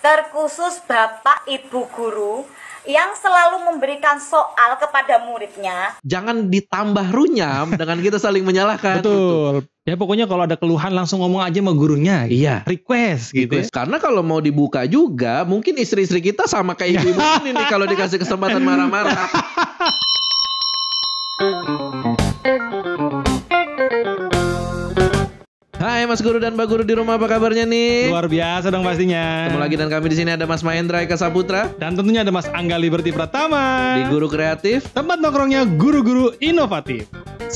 terkhusus Bapak Ibu guru yang selalu memberikan soal kepada muridnya. Jangan ditambah runyam dengan kita saling menyalahkan. Betul. Ya pokoknya kalau ada keluhan langsung ngomong aja sama gurunya. Iya. Request gitu. Karena kalau mau dibuka juga, mungkin istri-istri kita sama kayak ibu-ibu ini nih kalau dikasih kesempatan marah-marah. Hai Mas Guru dan Mbak Guru di rumah, apa kabarnya nih? Luar biasa dong pastinya. Ketemu lagi dan kami di sini ada Mas Mahendra Eka Saputra dan tentunya ada Mas Angga Liberty Pratama di Guru Kreatif, tempat nongkrongnya guru-guru inovatif.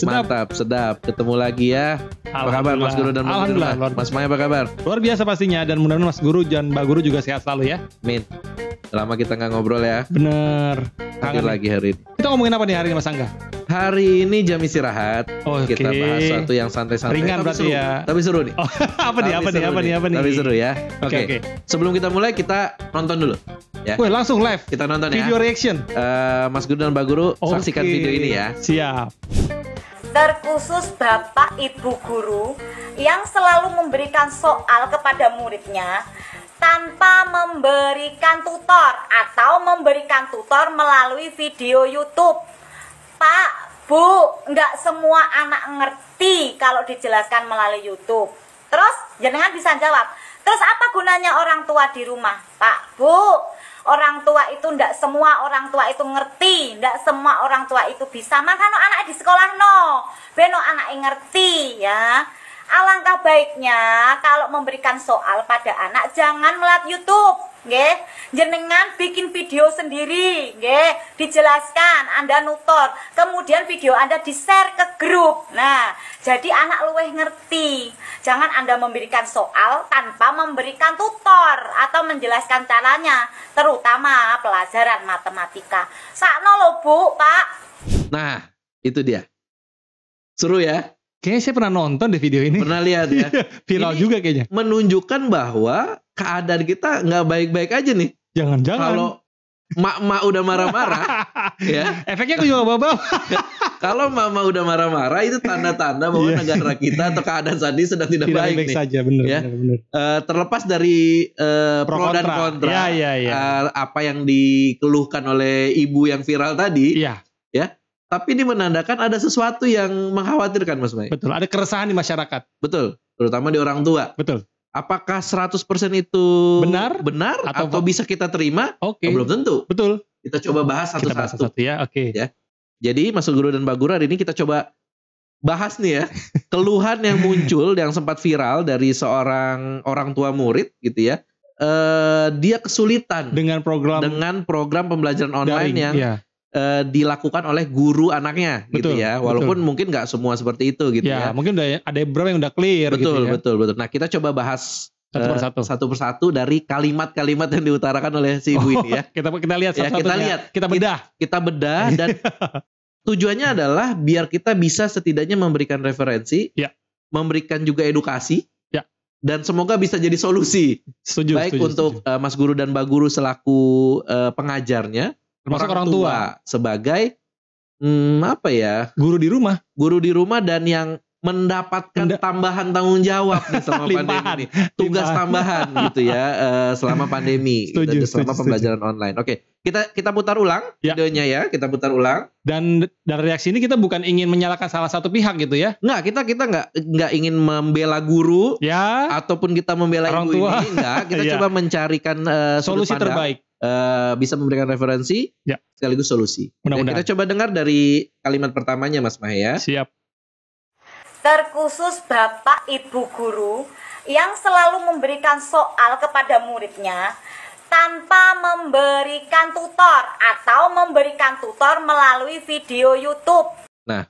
Mantap, sedap. Ketemu lagi ya. Apa kabar Mas Guru dan Mbak Guru? Mas Maya apa kabar? Luar biasa pastinya, dan mudah-mudahan Mas Guru dan Mbak Guru juga sehat selalu ya. Amin. Lama kita nggak ngobrol ya. Bener. Hadir lagi hari ini. Kita ngomongin apa nih hari ini Mas Angga? Hari ini jam istirahat. Oke. Kita bahas sesuatu yang santai-santai. Ringan berarti ya. Tapi seru nih. Oh, apa nih? Tapi seru ya. Oke. Sebelum kita mulai, kita nonton dulu. Ya. Wih, langsung live. Kita nonton ya. Video reaction. Mas Guru dan Mbak Guru, saksikan video ini ya. Siap. Terkhusus Bapak Ibu guru yang selalu memberikan soal kepada muridnya tanpa memberikan tutor atau memberikan tutor melalui video YouTube. Pak, Bu, nggak semua anak ngerti kalau dijelaskan melalui YouTube. Terus jenengan bisa jawab, terus apa gunanya orang tua di rumah? Pak, Bu, orang tua itu ndak semua orang tua itu ngerti, ndak semua orang tua itu bisa. Makanya anak di sekolah no, beno anak ngerti ya. Alangkah baiknya kalau memberikan soal pada anak jangan melalui YouTube, nggih. Jenengan bikin video sendiri, nggih. Dijelaskan, Anda nutor, kemudian video Anda di-share ke grup. Nah, jadi anak luweh ngerti. Jangan Anda memberikan soal tanpa memberikan tutor atau menjelaskan caranya, terutama pelajaran matematika. Sakno lho, Bu, Pak. Nah, itu dia. Seru ya? Kayaknya saya pernah nonton di video ini. Pernah lihat ya? Viral ini juga kayaknya. Menunjukkan bahwa keadaan kita nggak baik-baik aja nih. Jangan-jangan. Kalau mak-mak udah marah-marah, ya. Efeknya juga bawa-bawa. Kalau mak-mak udah marah-marah, itu tanda-tanda bahwa negara kita atau keadaan saat ini sedang tidak baik nih. Saja, bener, ya. bener. Terlepas dari pro dan kontra, apa yang dikeluhkan oleh ibu yang viral tadi, ya. Tapi ini menandakan ada sesuatu yang mengkhawatirkan, Mas May. Betul, ada keresahan di masyarakat. Betul, terutama di orang tua. Betul. Apakah 100% itu benar atau bisa kita terima? Oke. Belum tentu. Betul. Kita coba bahas satu-satu ya, oke. Ya. Jadi Mas Guru dan Mbak Guru, hari ini kita coba bahas nih ya, keluhan yang muncul yang sempat viral dari seorang orang tua murid gitu ya. Dia kesulitan dengan program pembelajaran online yang dilakukan oleh guru anaknya. Betul, gitu ya. Walaupun mungkin nggak semua seperti itu gitu ya. Mungkin ada beberapa yang udah clear. Betul, gitu ya. betul. Nah, kita coba bahas satu persatu dari kalimat-kalimat yang diutarakan oleh si ibu ini ya. Kita lihat satu-satunya. Kita bedah. Kita bedah dan tujuannya adalah biar kita bisa setidaknya memberikan referensi, memberikan juga edukasi, dan semoga bisa jadi solusi. Baik untuk Mas Guru dan Mbak Guru selaku pengajarnya, termasuk orang tua sebagai guru di rumah dan yang mendapatkan tambahan tanggung jawab nih selama pandemi ini, tugas tambahan gitu ya selama pandemi dan selama pembelajaran online. Oke, kita putar ulang videonya ya, kita putar ulang. Dan dari reaksi ini kita bukan ingin menyalahkan salah satu pihak gitu ya. Nggak, kita nggak ingin membela guru ataupun kita membela orang ibu tua. Ini enggak, kita coba mencarikan solusi terbaik. Bisa memberikan referensi sekaligus solusi. Kita coba dengar dari kalimat pertamanya Mas Mahya. Siap. Terkhusus Bapak Ibu guru yang selalu memberikan soal kepada muridnya tanpa memberikan tutor atau memberikan tutor melalui video YouTube. Nah,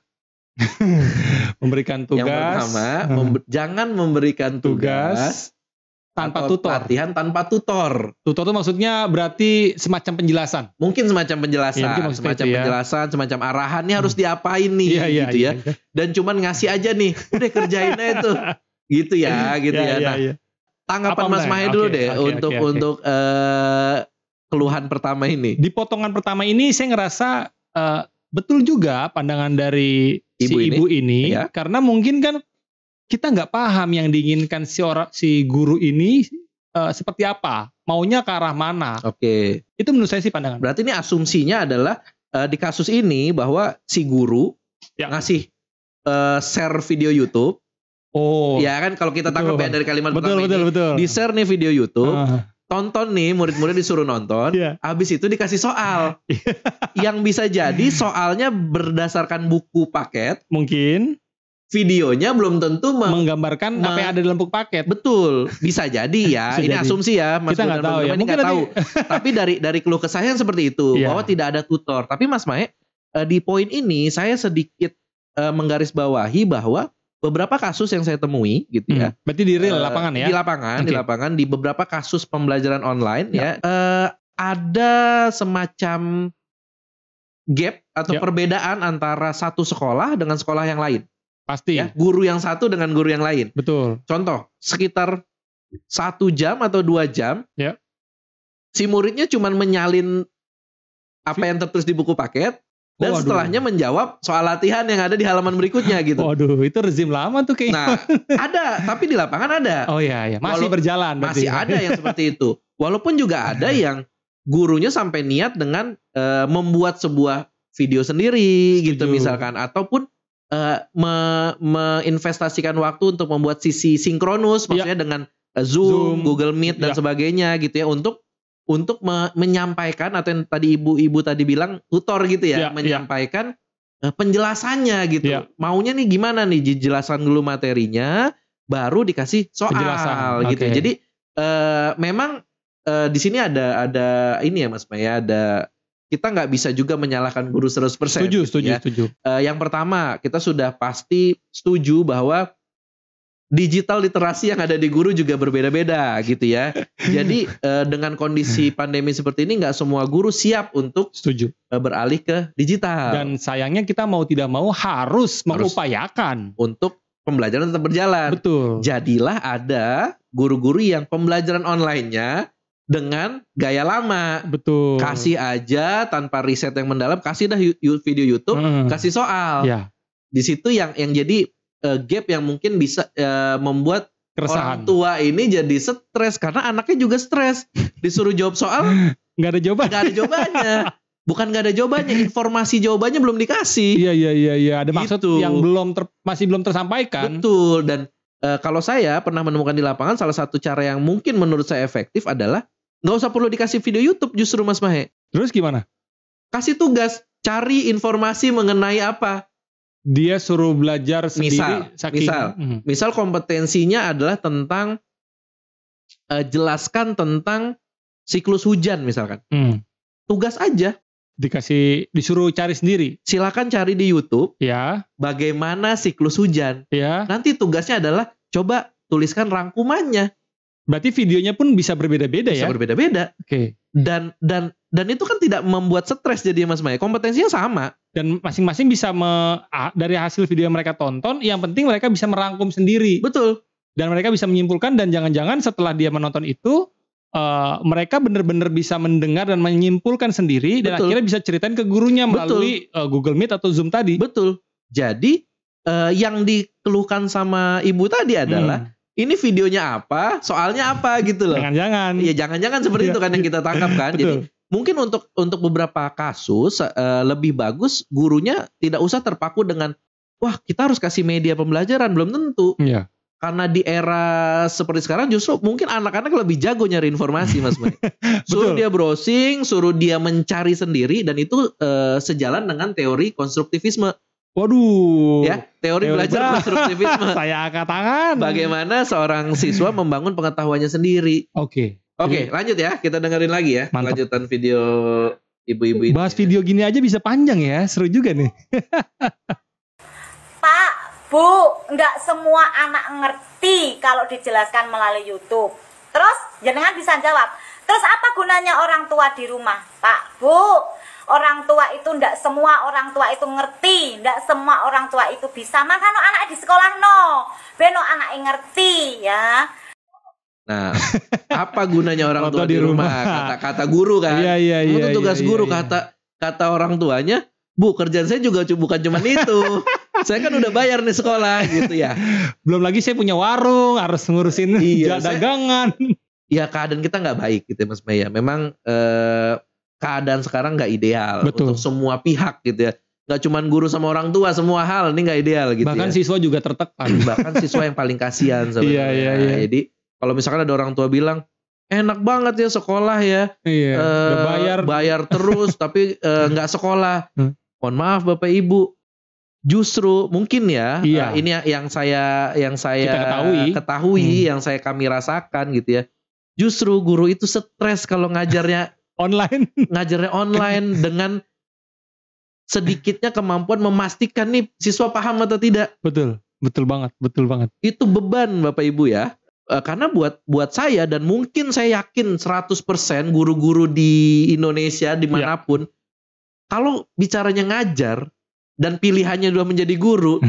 memberikan tugas. Yang pertama, jangan memberikan tugas tanpa tutor. Latihan tanpa tutor. Tutor itu maksudnya berarti semacam penjelasan. Mungkin semacam penjelasan, semacam arahan nih harus diapain nih gitu ya. Dan cuman ngasih aja nih, udah kerjain aja tuh. Gitu ya. Nah, tanggapan Mas Mahya dulu deh untuk keluhan pertama ini. Di potongan pertama ini saya ngerasa betul juga pandangan dari ibu ini karena mungkin kan kita nggak paham yang diinginkan si guru ini seperti apa, maunya ke arah mana. Oke. Itu menurut saya sih pandangan. Berarti ini asumsinya adalah di kasus ini bahwa si guru ngasih share video YouTube. Oh. Ya kan kalau kita tangkap ya dari kalimat pertama ini. Betul. Di share nih video YouTube. Tonton nih, murid-murid disuruh nonton. Habis itu dikasih soal. Yang bisa jadi soalnya berdasarkan buku paket. Mungkin. Videonya belum tentu menggambarkan apa yang ada dalam buku paket. Betul, bisa jadi ya. Ini asumsi ya, Mas. Kita nggak tahu ya. Mungkin tahu. Tapi dari keluh kesah yang seperti itu, bahwa tidak ada tutor. Tapi Mas Mae, di poin ini saya sedikit menggarisbawahi bahwa beberapa kasus yang saya temui gitu ya. Berarti di real lapangan ya? Di lapangan, di beberapa kasus pembelajaran online ya, ada semacam gap atau perbedaan antara satu sekolah dengan sekolah yang lain. Pasti. Ya, guru yang satu dengan guru yang lain. Betul. Contoh, sekitar 1 jam atau 2 jam, si muridnya cuma menyalin apa yang tertulis di buku paket, dan setelahnya menjawab soal latihan yang ada di halaman berikutnya gitu. Waduh, itu rezim lama tuh kayaknya. Nah, ada, tapi di lapangan ada. Oh iya, masih berjalan. Masih ada yang seperti itu. Walaupun juga ada yang gurunya sampai niat dengan membuat sebuah video sendiri gitu misalkan, ataupun menginvestasikan waktu untuk membuat sisi sinkronus, maksudnya dengan Zoom, Google Meet dan sebagainya gitu ya, untuk menyampaikan atau yang tadi ibu-ibu tadi bilang tutor gitu ya, menyampaikan penjelasannya gitu. Maunya nih gimana nih, dijelaskan dulu materinya, baru dikasih soal gitu. Jadi memang di sini ada ini ya Mas Maya, kita nggak bisa juga menyalahkan guru 100%. Setuju. Yang pertama, kita sudah pasti setuju bahwa digital literasi yang ada di guru juga berbeda-beda gitu ya. Jadi dengan kondisi pandemi seperti ini nggak semua guru siap untuk beralih ke digital. Dan sayangnya kita mau tidak mau harus mengupayakan untuk pembelajaran tetap berjalan. Betul. Jadilah ada guru-guru yang pembelajaran online-nya dengan gaya lama. Betul. Kasih aja tanpa riset yang mendalam, kasih dah video YouTube, kasih soal. Di situ yang jadi gap yang mungkin bisa membuat keresahan. Orang tua ini jadi stres karena anaknya juga stres. Disuruh jawab soal nggak ada jawaban. Nggak ada jawabannya. Bukan nggak ada jawabannya, informasi jawabannya belum dikasih. Iya. Ada maksud gitu. yang masih belum tersampaikan. Betul. Dan kalau saya pernah menemukan di lapangan, salah satu cara yang mungkin menurut saya efektif adalah nggak usah perlu dikasih video YouTube justru Mas Mahe. Terus gimana? Kasih tugas, cari informasi mengenai apa. Dia suruh belajar sendiri. Misal kompetensinya adalah tentang jelaskan tentang siklus hujan misalkan. Tugas aja. Disuruh cari sendiri. Silakan cari di YouTube. Ya. Bagaimana siklus hujan. Ya. Nanti tugasnya adalah coba tuliskan rangkumannya. Berarti videonya pun bisa berbeda-beda ya? Bisa berbeda-beda. Oke. Dan itu kan tidak membuat stres jadi Mas Maya. Kompetensinya sama. Dan masing-masing bisa dari hasil video yang mereka tonton, yang penting mereka bisa merangkum sendiri. Betul. Dan mereka bisa menyimpulkan, dan jangan-jangan setelah dia menonton itu, mereka benar-benar bisa mendengar dan menyimpulkan sendiri. Dan akhirnya bisa ceritain ke gurunya melalui Google Meet atau Zoom tadi. Betul. Jadi yang dikeluhkan sama ibu tadi adalah ini videonya apa, soalnya apa gitu loh. Jangan-jangan. Iya, jangan-jangan seperti itu kan yang kita tangkap kan. Jadi mungkin untuk beberapa kasus lebih bagus gurunya tidak usah terpaku dengan wah kita harus kasih media pembelajaran, belum tentu. Iya. Karena di era seperti sekarang justru mungkin anak-anak lebih jago nyari informasi Mas Mai. Suruh dia browsing, suruh dia mencari sendiri, dan itu sejalan dengan teori konstruktivisme. Waduh. Ya, teori belajar konstruktivisme. Saya angkat tangan. Bagaimana seorang siswa membangun pengetahuannya sendiri. Oke, lanjut ya. Kita dengerin lagi ya. Mantap. Lanjutan video ibu-ibu ini. Bahas video gini aja bisa panjang ya. Seru juga nih. Pak, Bu, nggak semua anak ngerti kalau dijelaskan melalui YouTube. Terus, jenengan bisa jawab. Terus apa gunanya orang tua di rumah? Pak, Bu, orang tua itu ndak semua orang tua itu ngerti, ndak semua orang tua itu bisa. Makanya anak di sekolah beno anak ngerti ya. Nah, apa gunanya orang tua di rumah? Kata guru kan. Iya. Itu tugas guru. Kata orang tuanya, Bu, kerjaan saya juga bukan cuma itu. Saya kan udah bayar nih sekolah gitu ya. Belum lagi saya punya warung, harus ngurusin dagangan. ya keadaan kita nggak baik gitu ya Mas Maya. Memang keadaan sekarang nggak ideal untuk semua pihak gitu ya. Nggak cuma guru sama orang tua, semua hal ini nggak ideal gitu. Bahkan siswa juga tertekan. Bahkan siswa yang paling kasihan sebenarnya. Iya. Jadi kalau misalkan ada orang tua bilang, enak banget ya sekolah ya, bayar terus tapi nggak sekolah. Mohon maaf Bapak Ibu, justru mungkin ya, ini yang saya ketahui, yang kami rasakan gitu ya. Justru guru itu stres kalau ngajarnya online dengan sedikitnya kemampuan memastikan nih siswa paham atau tidak. Betul banget. Itu beban Bapak Ibu ya. Karena buat saya dan mungkin saya yakin 100% guru-guru di Indonesia dimanapun, kalau bicaranya ngajar dan pilihannya dua menjadi guru,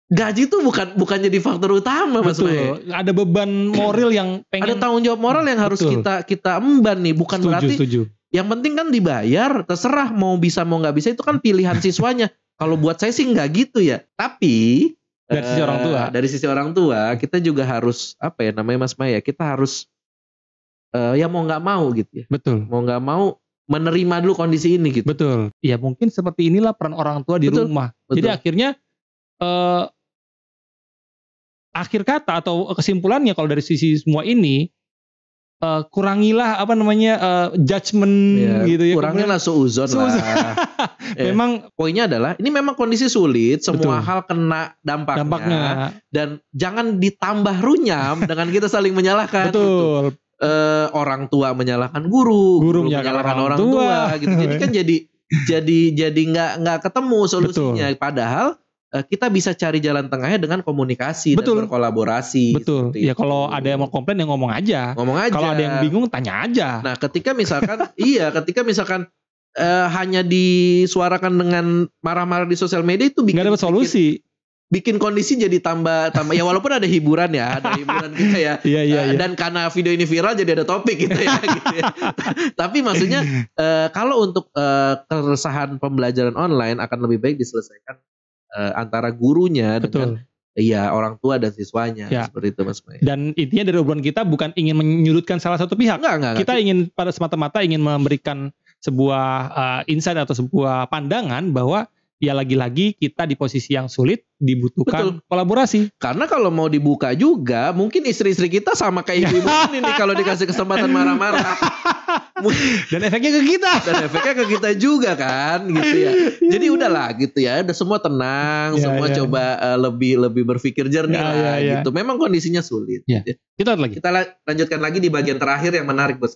gaji itu bukan jadi faktor utama Mas May. Ada beban moral yang ada tanggung jawab moral yang harus kita emban nih, bukan berarti yang penting kan dibayar, terserah mau bisa mau nggak bisa itu kan pilihan siswanya. Kalau buat saya sih nggak gitu ya. Tapi dari sisi orang tua kita juga harus Mas May ya, kita harus ya mau nggak mau gitu ya. Mau nggak mau menerima dulu kondisi ini gitu. Ya mungkin seperti inilah peran orang tua di rumah. Jadi akhirnya akhir kata atau kesimpulannya kalau dari sisi semua ini, kurangilah judgement gitu ya. Kurangilah suuzon lah. Memang poinnya adalah ini memang kondisi sulit, semua hal kena dampaknya. Dan jangan ditambah runyam dengan kita saling menyalahkan. Orang tua menyalahkan guru menyalahkan orang tua gitu. Jadi kan jadi nggak ketemu solusinya. Padahal kita bisa cari jalan tengahnya dengan komunikasi dan berkolaborasi. Ya kalau ada yang mau komplain ya ngomong aja. Kalau ada yang bingung tanya aja. Nah ketika misalkan hanya disuarakan dengan marah-marah di sosial media itu nggak dapat solusi. Bikin kondisi jadi tambah ya, walaupun ada hiburan ya, kita ya. Dan karena video ini viral jadi ada topik gitu ya. Tapi maksudnya kalau untuk keresahan pembelajaran online akan lebih baik diselesaikan antara gurunya dengan orang tua dan siswanya, seperti itu Mas May. Dan intinya dari obrolan kita bukan ingin menyudutkan salah satu pihak. Enggak. Kita ingin pada semata-mata ingin memberikan sebuah insight atau sebuah pandangan bahwa ya lagi-lagi kita di posisi yang sulit, dibutuhkan kolaborasi. Karena kalau mau dibuka juga, mungkin istri-istri kita sama kayak ibu-ibu ini nih kalau dikasih kesempatan marah-marah. Dan efeknya ke kita. Juga kan, gitu ya. Jadi udahlah gitu ya, udah semua tenang, semua coba lebih berpikir jernih lah gitu. Memang kondisinya sulit. Gitu. Kita lanjutkan lagi di bagian terakhir yang menarik Bos.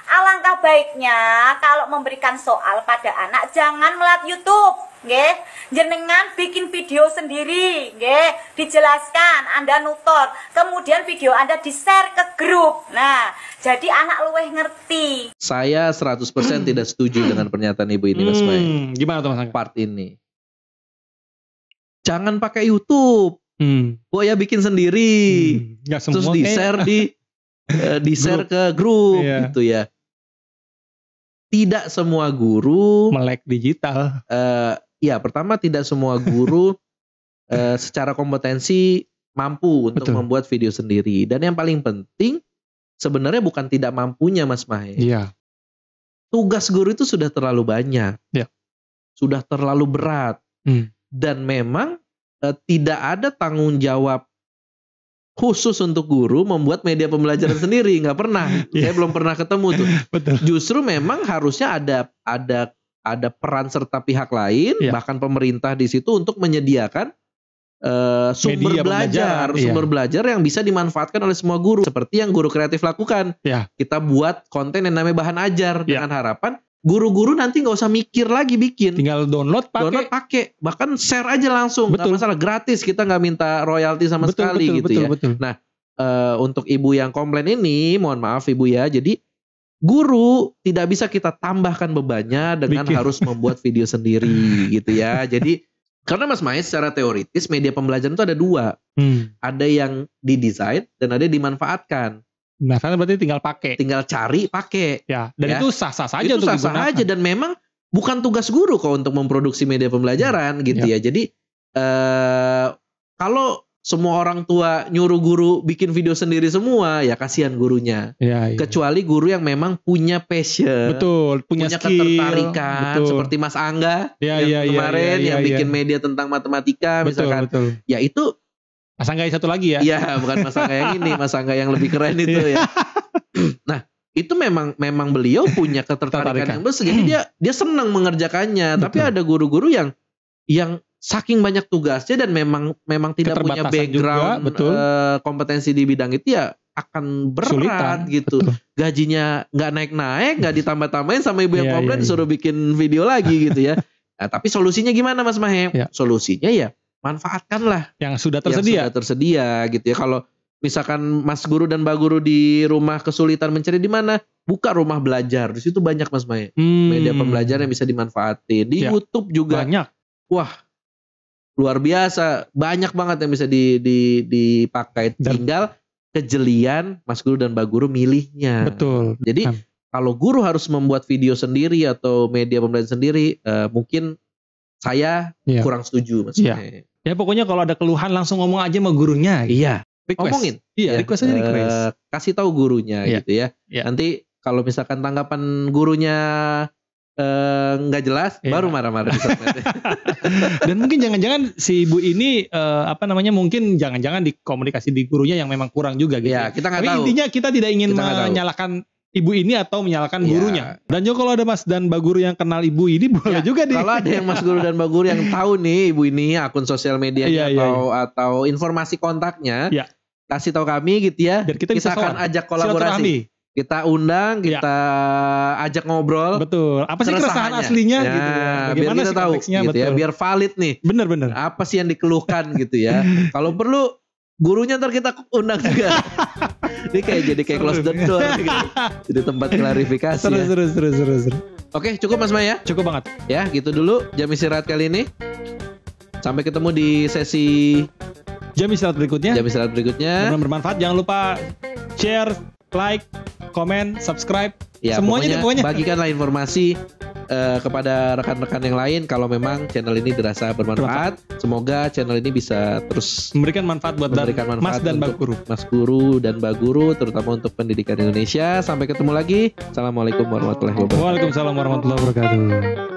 Alangkah baiknya kalau memberikan soal pada anak jangan melalui YouTube, nggih. Jenengan bikin video sendiri, nggih. Dijelaskan, Anda nutor, kemudian video Anda di-share ke grup. Nah, jadi anak luweh ngerti. Saya 100% tidak setuju dengan pernyataan Ibu ini, Mas May. Gimana tuh Mas? Part ini. Jangan pakai YouTube. Ya bikin sendiri. Terus di-share di-share ke grup gitu ya. Tidak semua guru melek digital. Pertama tidak semua guru secara kompetensi mampu untuk membuat video sendiri. Dan yang paling penting sebenarnya bukan tidak mampunya Mas Mahe. Tugas guru itu sudah terlalu banyak. Sudah terlalu berat. Dan memang tidak ada tanggung jawab khusus untuk guru membuat media pembelajaran sendiri, nggak pernah. Saya belum pernah ketemu tuh. Justru memang harusnya ada peran serta pihak lain, bahkan pemerintah di situ untuk menyediakan sumber belajar yang bisa dimanfaatkan oleh semua guru, seperti yang guru kreatif lakukan. Kita buat konten yang namanya bahan ajar dengan harapan guru-guru nanti nggak usah mikir lagi bikin, tinggal download pakai, bahkan share aja langsung, nggak masalah, gratis, kita nggak minta royalti sama sekali gitu ya. Nah, untuk ibu yang komplain ini, mohon maaf ibu ya, jadi guru tidak bisa kita tambahkan bebannya dengan harus membuat video sendiri gitu ya. Jadi karena Mas Mai secara teoritis media pembelajaran itu ada dua, ada yang didesain dan ada yang dimanfaatkan. Nah, karena berarti tinggal cari, pakai. Dan itu sah-sah saja itu untuk sah-sah aja, dan memang bukan tugas guru kok untuk memproduksi media pembelajaran gitu ya. Jadi kalau semua orang tua nyuruh guru bikin video sendiri semua, ya kasihan gurunya. Kecuali guru yang memang punya passion, punya ketertarikan, seperti Mas Angga yang kemarin yang bikin media tentang matematika, misalkan. Ya itu Mas Angga yang satu lagi ya? Iya, bukan Mas Angga yang ini, Mas Angga yang lebih keren itu ya. Nah, itu memang beliau punya ketertarikan yang besar, jadi dia senang mengerjakannya. Tapi ada guru-guru yang saking banyak tugasnya dan memang tidak punya background kompetensi di bidang itu, ya akan berat. Sulitan, gitu. Gajinya nggak naik-naik, nggak ditambah-tambahin, sama ibu yang komplain disuruh bikin video lagi gitu ya. Nah, tapi solusinya gimana Mas Mahe? Solusinya ya manfaatkanlah yang sudah tersedia gitu ya. Kalau misalkan Mas Guru dan Mbak Guru di rumah kesulitan mencari di mana, buka rumah belajar. Di situ banyak Mas Mahe. Media pembelajaran yang bisa dimanfaatin. Di YouTube juga banyak. Wah, luar biasa, banyak banget yang bisa dipakai. Tinggal kejelian Mas Guru dan Mbak Guru milihnya. Betul. Jadi kalau guru harus membuat video sendiri atau media pembelajaran sendiri, mungkin saya kurang setuju Mas. Ya pokoknya kalau ada keluhan langsung ngomong aja sama gurunya. Iya. Request. Ngomongin. Iya, request aja request. Kasih tahu gurunya gitu ya. Nanti kalau misalkan tanggapan gurunya nggak jelas, baru marah-marah di sosmed. Dan mungkin jangan-jangan si ibu ini mungkin jangan-jangan di komunikasi di gurunya yang memang kurang juga gitu. Ya, kita nggak tahu. Tapi intinya kita tidak ingin menyalahkan ibu ini atau menyalahkan gurunya. Dan juga kalau ada Mas dan Mbak Guru yang kenal ibu ini boleh juga nih. Kalau ada yang Mas Guru dan Mbak Guru yang tahu nih ibu ini akun sosial medianya atau informasi kontaknya, kasih tahu kami gitu ya. Biar kita bisa akan ajak kolaborasi. Kita undang, kita ajak ngobrol. Betul. Apa sih keresahan aslinya gitu ya. Bagaimana biar kita tahu gitu ya, biar valid nih. Bener. Apa sih yang dikeluhkan gitu ya. Kalau perlu gurunya ntar kita undang juga. Ini kayak close the door gitu. Jadi tempat klarifikasi. Seru. Oke, cukup Mas Maya? Cukup banget. Ya, gitu dulu jam istirahat kali ini. Sampai ketemu di sesi jam istirahat berikutnya. Mudah-mudahan bermanfaat. Jangan lupa share, like, komen, subscribe. Ya, semuanya pokoknya. Bagikanlah informasi kepada rekan-rekan yang lain kalau memang channel ini dirasa bermanfaat. Semoga channel ini bisa terus memberikan manfaat buat Mas dan Mbak Guru. Mas Guru dan Mbak Guru, terutama untuk pendidikan Indonesia. Sampai ketemu lagi. Assalamualaikum warahmatullahi wabarakatuh. Waalaikumsalam warahmatullahi wabarakatuh.